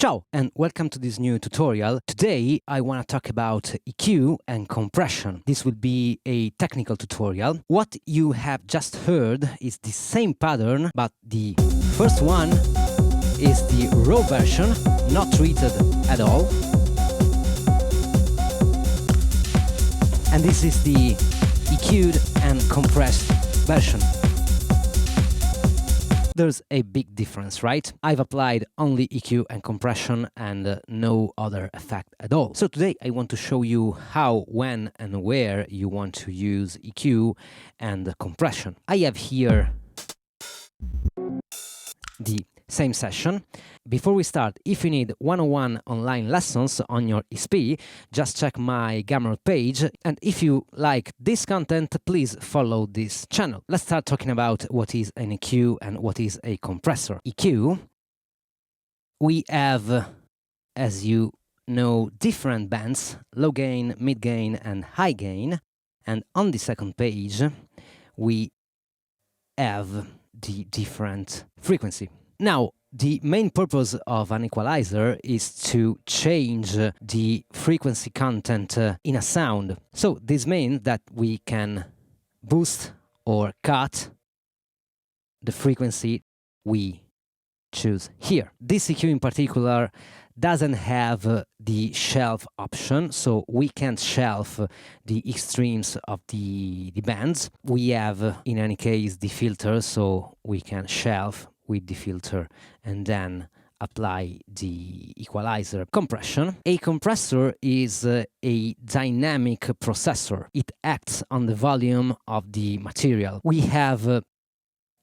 Ciao and welcome to this new tutorial. Today I want to talk about EQ and compression. This will be a technical tutorial. What you have just heard is the same pattern, but the first one is the raw version, not treated at all. And this is the EQ'd and compressed version. There's a big difference, right? I've applied only EQ and compression and no other effect at all. So today I want to show you how, when and where you want to use EQ and compression. I have here the same session. Before we start, if you need 101 online lessons on your ESP, just check my Gumroad page. And if you like this content, please follow this channel. Let's start talking about what is an EQ and what is a compressor. EQ, we have, as you know, different bands, low gain, mid gain, and high gain. And on the second page, we have the different frequency. Now, the main purpose of an equalizer is to change the frequency content in a sound. So this means that we can boost or cut the frequency we choose here. This EQ in particular doesn't have the shelf option, so we can't shelf the extremes of the bands. We have, in any case, the filter, so we can shelf with the filter and then apply the equalizer. Compression. A compressor is a dynamic processor. It acts on the volume of the material. We have,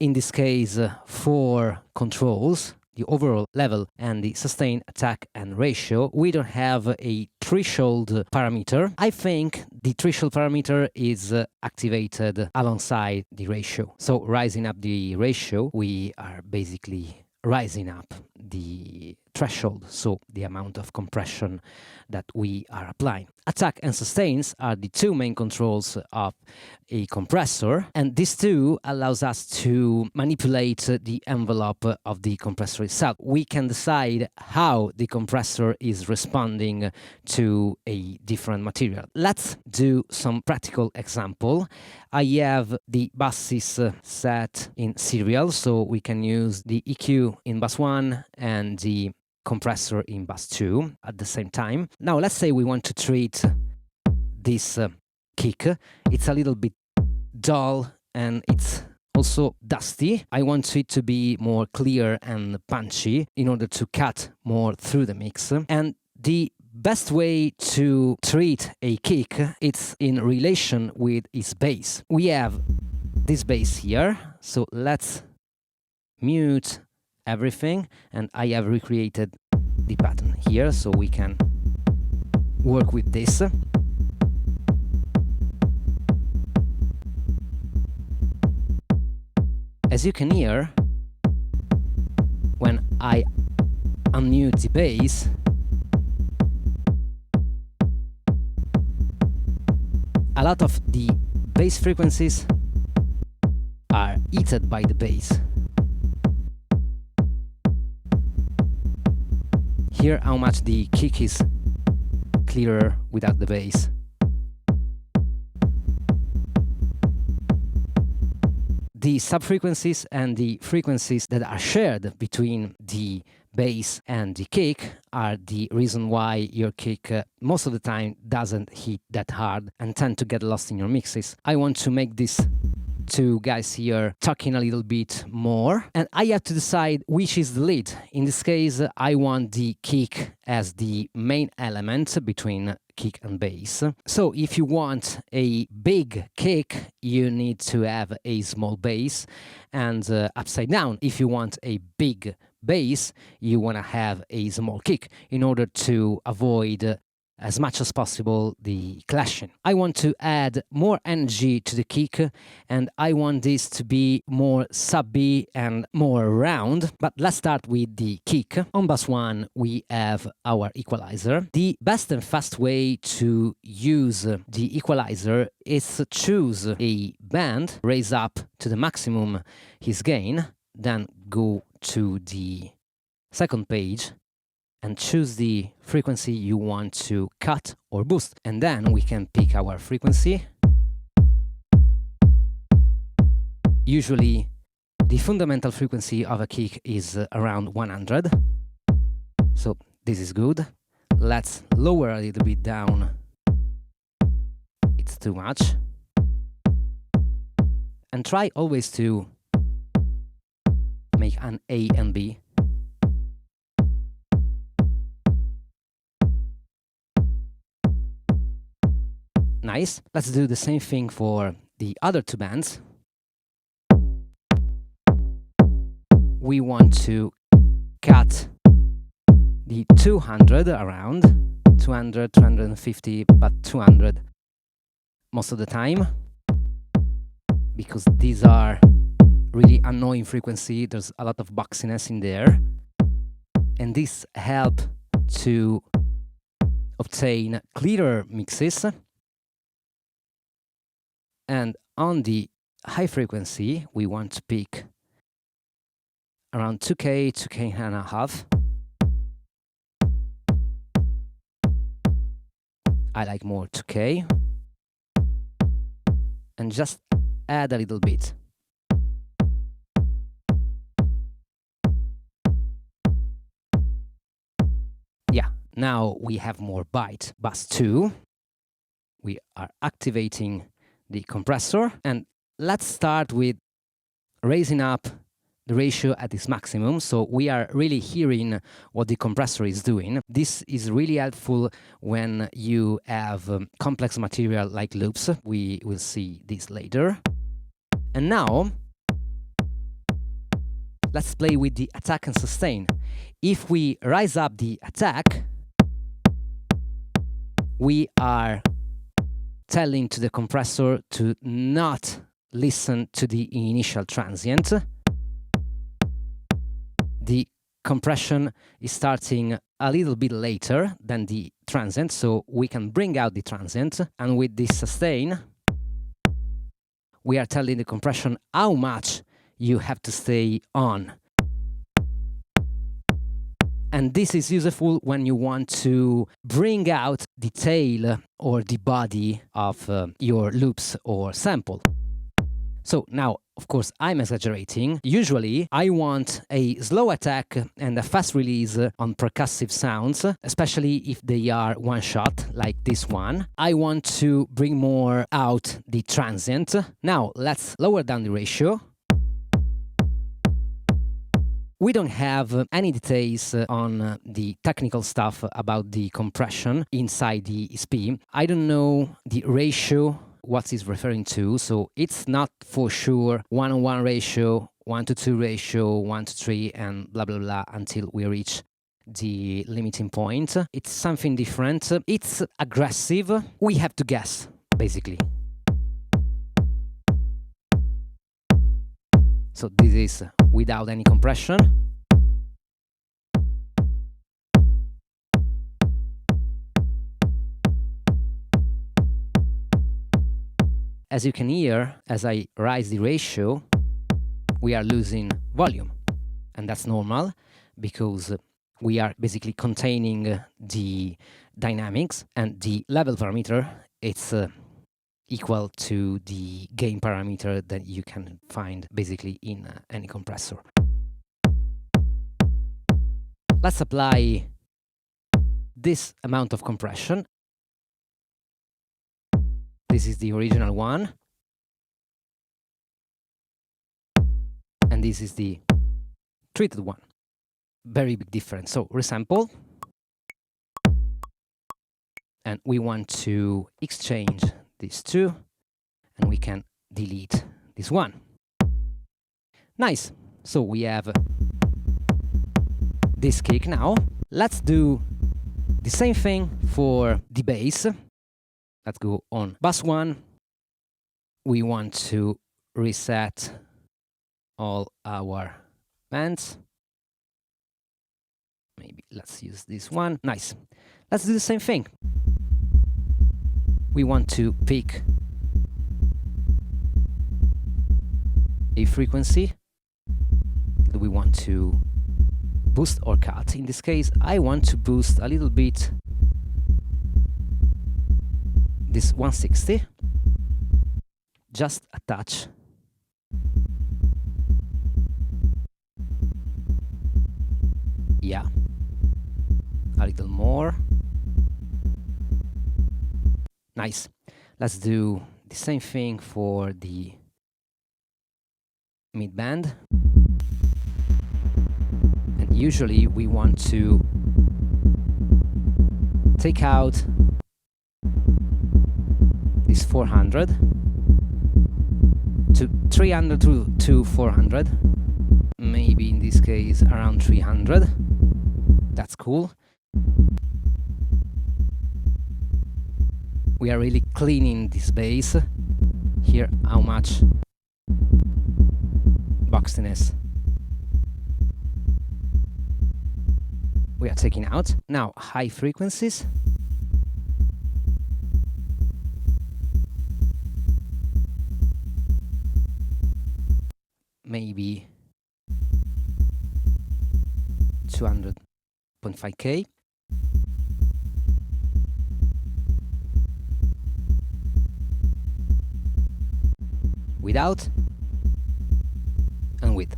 in this case, 4 controls: the overall level and the sustain, attack, and ratio. We don't have a threshold parameter. I think the threshold parameter is activated alongside the ratio. So rising up the ratio, we are basically rising up the threshold, so the amount of compression that we are applying. Attack and sustains are the 2 main controls of a compressor, and these 2 allows us to manipulate the envelope of the compressor itself. We can decide how the compressor is responding to a different material. Let's do some practical example. I have the buses set in serial, so we can use the EQ in bus 1 and the compressor in bus 2 at the same time. Now let's say we want to treat this kick. It's a little bit dull and it's also dusty. I want it to be more clear and punchy in order to cut more through the mix. And the best way to treat a kick, it's in relation with its bass. We have this bass here, so let's mute everything, and I have recreated the pattern here so we can work with this. As you can hear, when I unmute the bass, a lot of the bass frequencies are eaten by the bass. Hear how much the kick is clearer without the bass. The sub-frequencies and the frequencies that are shared between the bass and the kick are the reason why your kick most of the time doesn't hit that hard and tend to get lost in your mixes. I want to make this 2 guys here talking a little bit more, and I have to decide which is the lead. In this case, I want the kick as the main element between kick and bass. So if you want a big kick, you need to have a small bass, and upside down. If you want a big bass, you want to have a small kick in order to avoid as much as possible the clashing. I want to add more energy to the kick, and I want this to be more subby and more round. But let's start with the kick. On bus 1 we have our equalizer. The best and fast way to use the equalizer is to choose a band, raise up to the maximum his gain, then go to the second page and choose the frequency you want to cut or boost. And then we can pick our frequency. Usually, the fundamental frequency of a kick is around 100. So this is good. Let's lower a little bit down. It's too much. And try always to make an A and B. Nice. Let's do the same thing for the other two bands. We want to cut the 200 around, 200, 250, but 200 most of the time, because these are really annoying frequency. There's a lot of boxiness in there, and this help to obtain clearer mixes. And on the high frequency, we want to pick around 2K, 2K and a half. I like more 2K. And just add a little bit. Yeah, now we have more bite. Bus 2. We are activating the compressor, and let's start with raising up the ratio at its maximum, so we are really hearing what the compressor is doing. This is really helpful when you have complex material like loops. We will see this later. And now, let's play with the attack and sustain. If we raise up the attack, we are telling to the compressor to not listen to the initial transient. The compression is starting a little bit later than the transient, so we can bring out the transient. And with this sustain, we are telling the compression how much you have to stay on. And this is useful when you want to bring out the tail or the body of your loops or sample. So now, of course, I'm exaggerating. Usually, I want a slow attack and a fast release on percussive sounds, especially if they are one shot, like this one. I want to bring more out the transient. Now, let's lower down the ratio. We don't have any details on the technical stuff about the compression inside the SP. I don't know the ratio what is referring to, so it's not for sure 1:1 ratio, 1:2 ratio, 1:3, and blah blah blah until we reach the limiting point. It's something different. It's aggressive. We have to guess, basically. So this is without any compression. As you can hear, as I raise the ratio, we are losing volume. And that's normal, because we are basically containing the dynamics, and the level parameter, it's equal to the gain parameter that you can find basically in any compressor. Let's apply this amount of compression. This is the original one. And this is the treated one. Very big difference. So resample. And we want to exchange these two. And we can delete this one. Nice. So we have this kick now. Let's do the same thing for the bass. Let's go on bus 1. We want to reset all our bands. Maybe let's use this one. Nice. Let's do the same thing. We want to pick a frequency that we want to boost or cut. In this case, I want to boost a little bit this 160, just a touch. Yeah, a little more. Nice. Let's do the same thing for the mid band. And usually we want to take out this 400 to 300 to 400. Maybe in this case around 300. That's cool. We are really cleaning this bass. Here, how much boxiness we are taking out. Now, high frequencies. Maybe 200.5K. Without and with.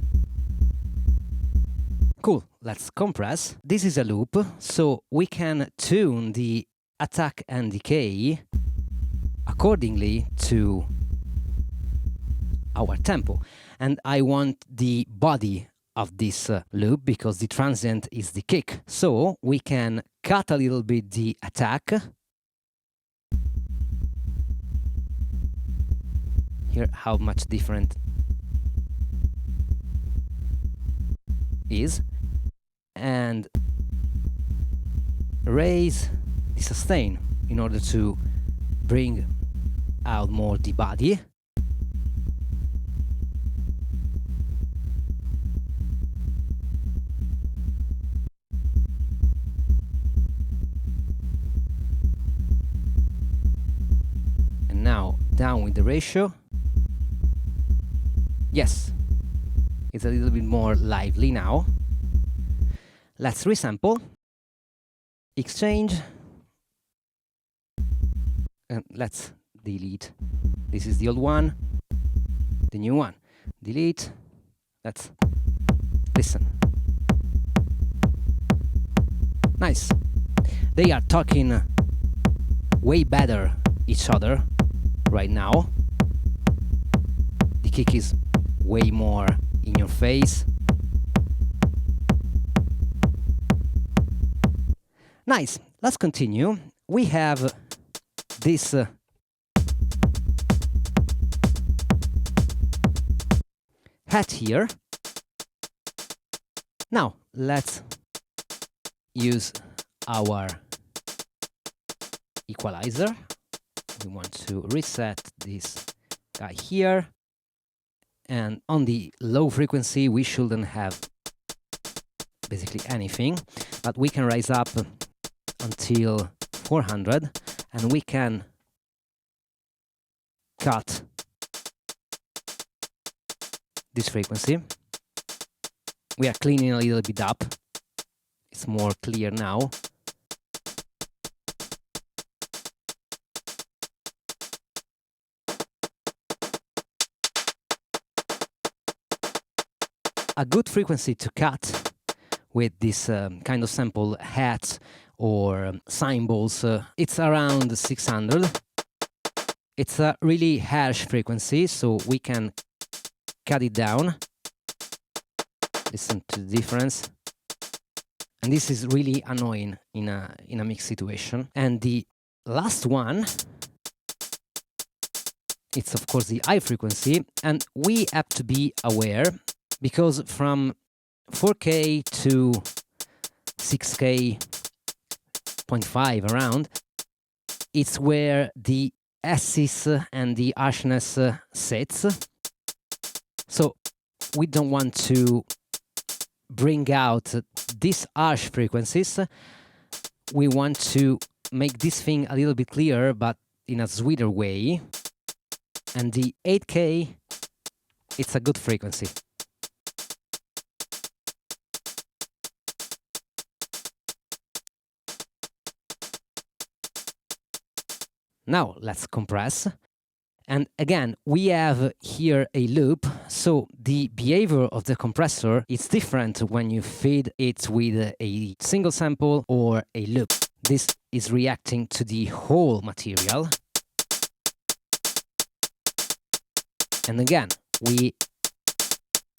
Cool, let's compress. This is a loop, so we can tune the attack and decay accordingly to our tempo. And I want the body of this loop because the transient is the kick. So we can cut a little bit the attack. Here, how much different is, and raise the sustain in order to bring out more the body. And now down with the ratio. Yes, it's a little bit more lively now. Let's resample, exchange, and let's delete. This is the old one, the new one. Delete, let's listen. Nice. They are talking way better each other right now. The kick is way more in your face. Nice, let's continue. We have this hat here. Now, let's use our equalizer. We want to reset this guy here. And on the low frequency, we shouldn't have basically anything, but we can raise up until 400, and we can cut this frequency. We are cleaning a little bit up. It's more clear now. A good frequency to cut with this kind of sample hats or cymbals, it's around 600. It's a really harsh frequency, so we can cut it down. Listen to the difference. And this is really annoying in a mixed situation. And the last one, it's of course the high frequency, and we have to be aware because from 4K to 6K 0.5 around, it's where the S's and the harshness sits. So we don't want to bring out these harsh frequencies. We want to make this thing a little bit clearer, but in a sweeter way. And the 8K, it's a good frequency. Now let's compress. And again, we have here a loop, so the behavior of the compressor is different when you feed it with a single sample or a loop. This is reacting to the whole material. And again, we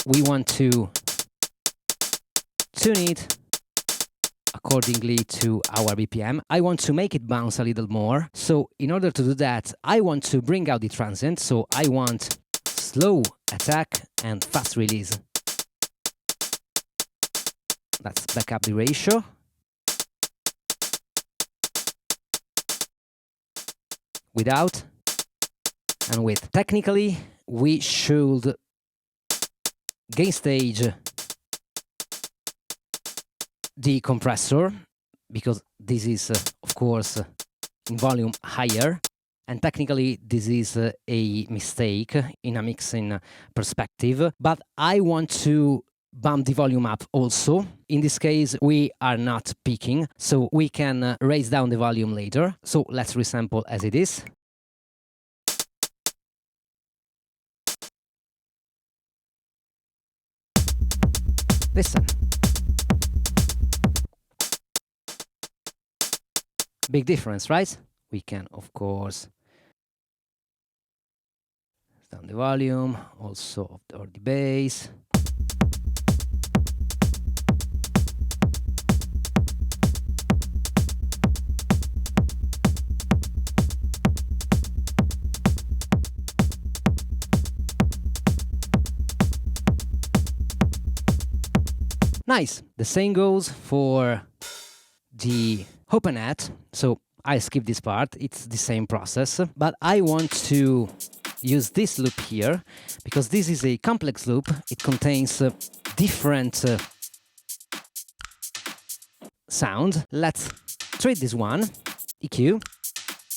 want to tune it accordingly to our BPM. I want to make it bounce a little more. So in order to do that, I want to bring out the transient. So I want slow attack and fast release. Let's back up the ratio. Without and with. Technically, we should gain stage the compressor, because this is, of course, in volume higher. And technically, this is a mistake in a mixing perspective. But I want to bump the volume up also. In this case, we are not peaking, so we can raise down the volume later. So let's resample as it is. Listen. Big difference, right? We can, of course, down the volume, also or the bass. Nice. The same goes for the open hat. So I skip this part. It's the same process, but I want to use this loop here because this is a complex loop. It contains different sound. Let's treat this one, EQ.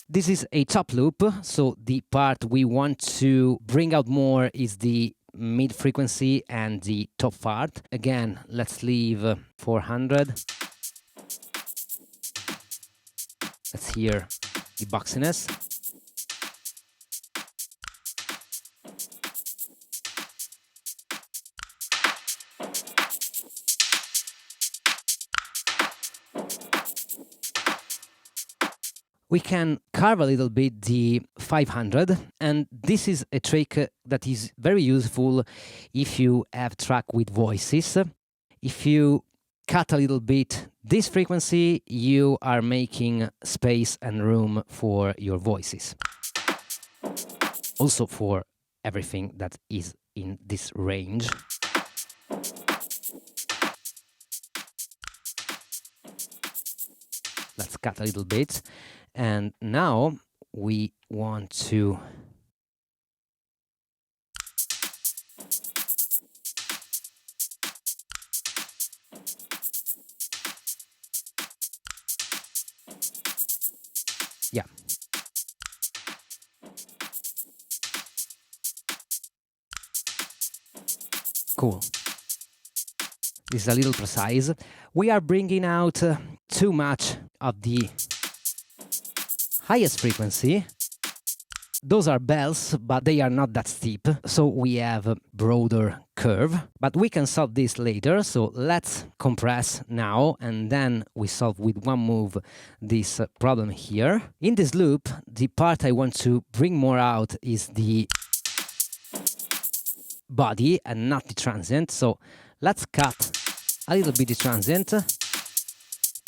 This is a top loop, so the part we want to bring out more is the mid frequency and the top part. Again, let's leave 400. Let's hear the boxiness. We can carve a little bit the 500, and this is a trick that is very useful if you have track with voices. If you cut a little bit this frequency, you are making space and room for your voices. Also for everything that is in this range. Let's cut a little bit. And now we want to cool. This is a little precise. We are bringing out too much of the highest frequency. Those are bells, but they are not that steep, so we have a broader curve. But we can solve this later, so let's compress now, and then we solve with one move this problem here. In this loop, the part I want to bring more out is the body and not the transient, so let's cut a little bit the transient,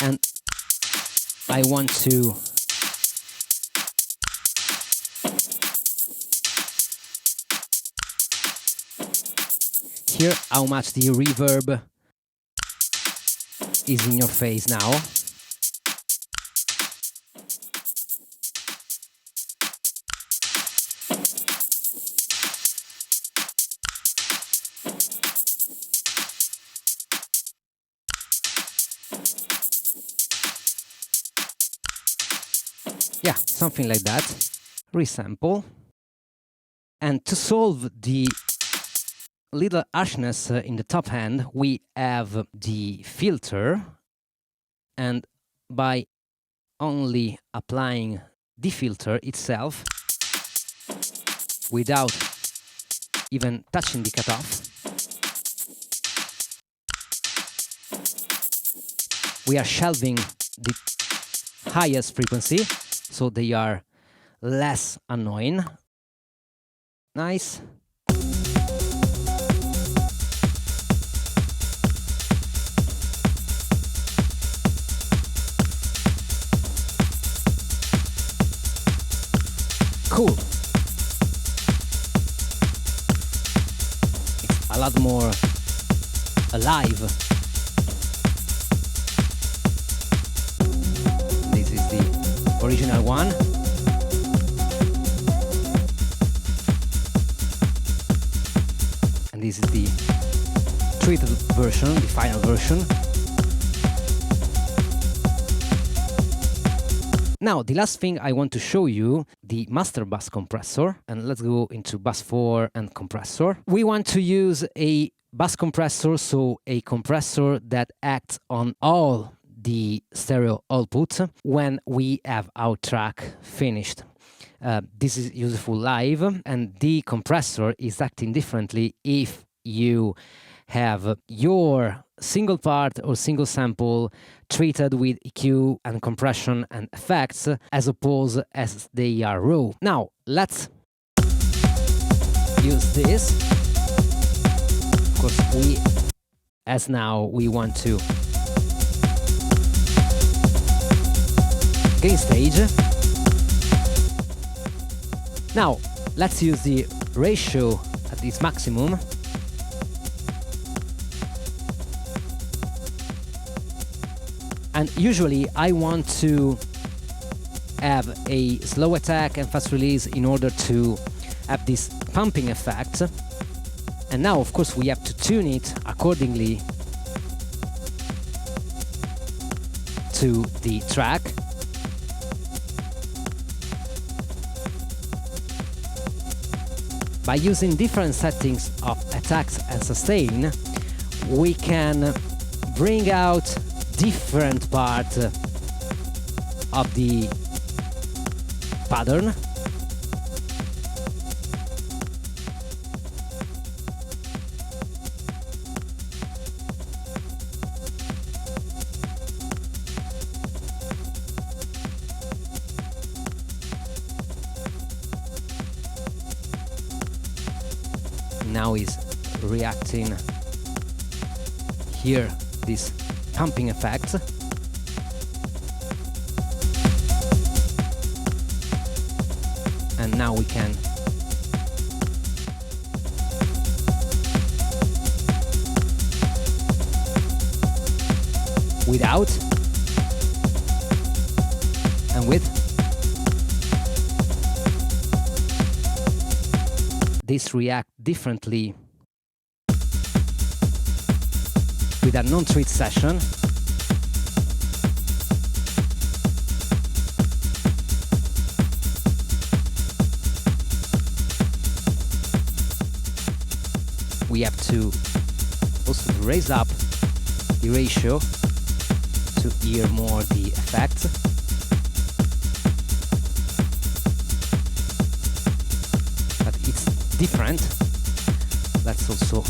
and I want to hear how much the reverb is in your face now. Yeah, something like that. Resample. And to solve the little harshness in the top end, we have the filter, and by only applying defilter itself without even touching the cutoff. We are shelving the highest frequency, so they are less annoying. Nice. Cool. It's a lot more alive. This is the original one. And this is the treated version, the final version. Now, the last thing I want to show you, the master bus compressor, and let's go into bus 4 and compressor. We want to use a bus compressor, so a compressor that acts on all the stereo output when we have our track finished. This is useful live, and the compressor is acting differently if you have your single part or single sample treated with EQ and compression and effects as opposed as they are raw. Now, let's use this. Of course, we want to gain stage. Now, let's use the ratio at its maximum. And usually I want to have a slow attack and fast release in order to have this pumping effect. And now, of course, we have to tune it accordingly to the track. By using different settings of attacks and sustain, we can bring out different part of the pattern. Now is reacting here, this pumping effect. And now we can without and with. This react differently with a non-treat session. We have to also raise up the ratio to hear more the effect. But it's different. Let's also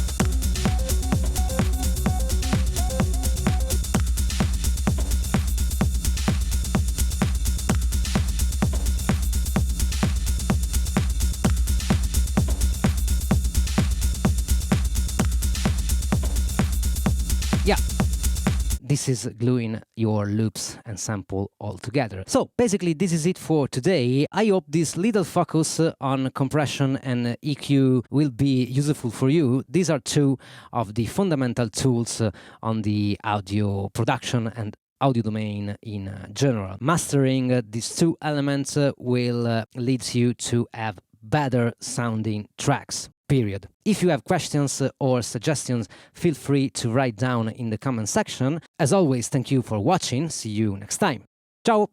this is gluing your loops and sample all together. So basically this is it for today. I hope this little focus on compression and EQ will be useful for you. These are two of the fundamental tools on the audio production and audio domain in general. Mastering these two elements will lead you to have better sounding tracks. Period. If you have questions or suggestions, feel free to write down in the comment section. As always, thank you for watching. See you next time. Ciao!